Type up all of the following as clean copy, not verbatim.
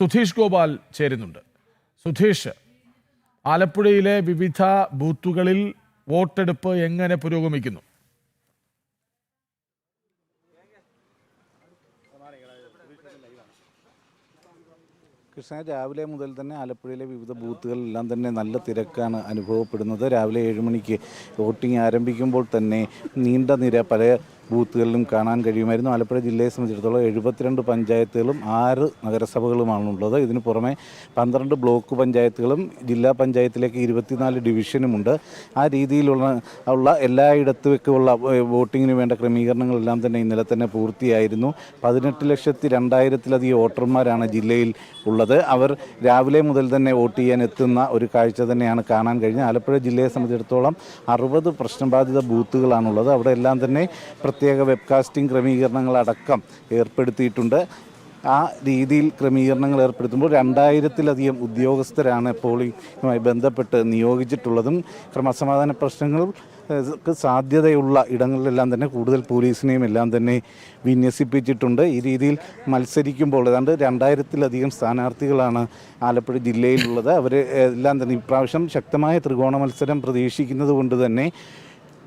സുധീഷ് ഗോപാൽ ചേരുന്നുണ്ട്. സുധീഷ്, ആലപ്പുഴയിലെ വിവിധ ബൂത്തുകളിൽ വോട്ടെടുപ്പ് എങ്ങനെ പുരോഗമിക്കുന്നു? കൃഷ്ണ, രാവിലെ മുതൽ തന്നെ ആലപ്പുഴയിലെ വിവിധ ബൂത്തുകളിലെല്ലാം തന്നെ നല്ല തിരക്കാണ് അനുഭവപ്പെടുന്നത്. രാവിലെ 7 മണിക്ക് വോട്ടിംഗ് ആരംഭിക്കുമ്പോൾ തന്നെ നീണ്ട നിര പല ബൂത്തുകളിലും കാണാൻ കഴിയുമായിരുന്നു. ആലപ്പുഴ ജില്ലയെ സംബന്ധിച്ചിടത്തോളം 72 പഞ്ചായത്തുകളും 6 നഗരസഭകളുമാണുള്ളത്. ഇതിനു പുറമെ 12 ബ്ലോക്ക് പഞ്ചായത്തുകളും ജില്ലാ പഞ്ചായത്തിലേക്ക് 24 ഡിവിഷനുമുണ്ട്. ആ രീതിയിലുള്ള എല്ലായിടത്തുമൊക്കെയുള്ള വോട്ടിങ്ങിന് വേണ്ട ക്രമീകരണങ്ങളെല്ലാം തന്നെ ഇന്നലെ തന്നെ പൂർത്തിയായിരുന്നു. 18,02,000-ലധികം വോട്ടർമാരാണ് ജില്ലയിൽ ഉള്ളത്. അവർ രാവിലെ മുതൽ തന്നെ വോട്ട് ചെയ്യാൻ എത്തുന്ന ഒരു കാഴ്ച തന്നെയാണ് കാണാൻ കഴിഞ്ഞത്. ആലപ്പുഴ ജില്ലയെ സംബന്ധിച്ചിടത്തോളം 60 പ്രശ്നബാധിത ബൂത്തുകളാണുള്ളത്. അവിടെ എല്ലാം തന്നെ പ്രത്യേക വെബ്കാസ്റ്റിംഗ് ക്രമീകരണങ്ങളടക്കം ഏർപ്പെടുത്തിയിട്ടുണ്ട്. ആ രീതിയിൽ ക്രമീകരണങ്ങൾ ഏർപ്പെടുത്തുമ്പോൾ 2000-ലധികം ഉദ്യോഗസ്ഥരാണ് പോളിംഗുമായി ബന്ധപ്പെട്ട് നിയോഗിച്ചിട്ടുള്ളതും. ക്രമസമാധാന പ്രശ്നങ്ങൾക്ക് സാധ്യതയുള്ള ഇടങ്ങളിലെല്ലാം തന്നെ കൂടുതൽ പോലീസിനെയും എല്ലാം തന്നെ വിന്യസിപ്പിച്ചിട്ടുണ്ട്. ഈ രീതിയിൽ മത്സരിക്കുമ്പോൾ ഏതാണ്ട് 2000-ലധികം സ്ഥാനാർത്ഥികളാണ് ആലപ്പുഴ ജില്ലയിലുള്ളത്. അവർ എല്ലാം തന്നെ ഇപ്രാവശ്യം ശക്തമായ ത്രികോണ മത്സരം പ്രതീക്ഷിക്കുന്നത് കൊണ്ട് തന്നെ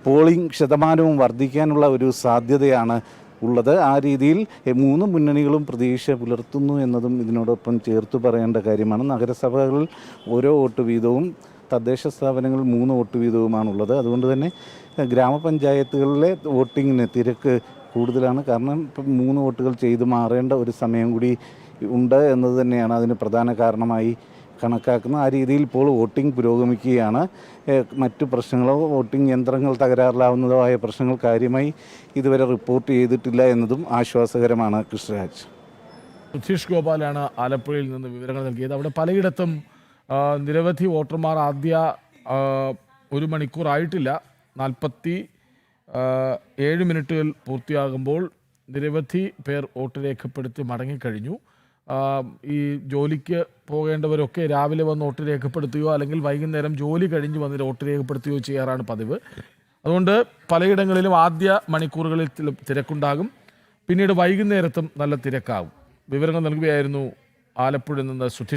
പോളിംഗ് ശതമാനവും വർദ്ധിക്കാനുള്ള ഒരു സാധ്യതയാണ് ഉള്ളത്. ആ രീതിയിൽ 3 മുന്നണികളും പ്രതീക്ഷ പുലർത്തുന്നു എന്നതും ഇതിനോടൊപ്പം ചേർത്ത് പറയേണ്ട കാര്യമാണ്. നഗരസഭകളിൽ ഓരോ വോട്ട് വീതവും, തദ്ദേശ സ്ഥാപനങ്ങളിൽ 3 വോട്ട് വീതവുമാണുള്ളത്. അതുകൊണ്ട് തന്നെ ഗ്രാമപഞ്ചായത്തുകളിലെ വോട്ടിങ്ങിന് തിരക്ക് കൂടുതലാണ്. കാരണം ഇപ്പം 3 വോട്ടുകൾ ചെയ്തു മാറേണ്ട ഒരു സമയം കൂടി ഉണ്ട് എന്നത് തന്നെയാണ് അതിന് പ്രധാന കാരണമായി കണക്കാക്കുന്നത്. ആ രീതിയിൽ ഇപ്പോൾ വോട്ടിംഗ് പുരോഗമിക്കുകയാണ്. മറ്റു പ്രശ്നങ്ങളോ വോട്ടിംഗ് യന്ത്രങ്ങൾ തകരാറിലാവുന്നതോ ആയ പ്രശ്നങ്ങൾ കാര്യമായി ഇതുവരെ റിപ്പോർട്ട് ചെയ്തിട്ടില്ല എന്നതും ആശ്വാസകരമാണ്. കൃഷ്ണരാജ്. സുധീഷ് ഗോപാലാണ് ആലപ്പുഴയിൽ നിന്ന് വിവരങ്ങൾ നൽകിയത്. അവിടെ പലയിടത്തും നിരവധി വോട്ടർമാർ ആദ്യ 1 മണിക്കൂറായിട്ടില്ല, 47 മിനിറ്റുകൾ പൂർത്തിയാകുമ്പോൾ നിരവധി പേർ വോട്ട് രേഖപ്പെടുത്തി മടങ്ങിക്കഴിഞ്ഞു. ഈ ജോലിക്ക് പോകേണ്ടവരൊക്കെ രാവിലെ വന്ന് വോട്ട് രേഖപ്പെടുത്തുകയോ അല്ലെങ്കിൽ വൈകുന്നേരം ജോലി കഴിഞ്ഞ് വന്ന് വോട്ട് രേഖപ്പെടുത്തുകയോ ചെയ്യാറാണ് പതിവ്. അതുകൊണ്ട് പലയിടങ്ങളിലും ആദ്യ മണിക്കൂറുകളിൽ തിരക്കുണ്ടാകും, പിന്നീട് വൈകുന്നേരത്തും നല്ല തിരക്കാകും. വിവരങ്ങൾ നൽകുകയായിരുന്നു ആലപ്പുഴയിൽ നിന്ന് സുധീഷ്.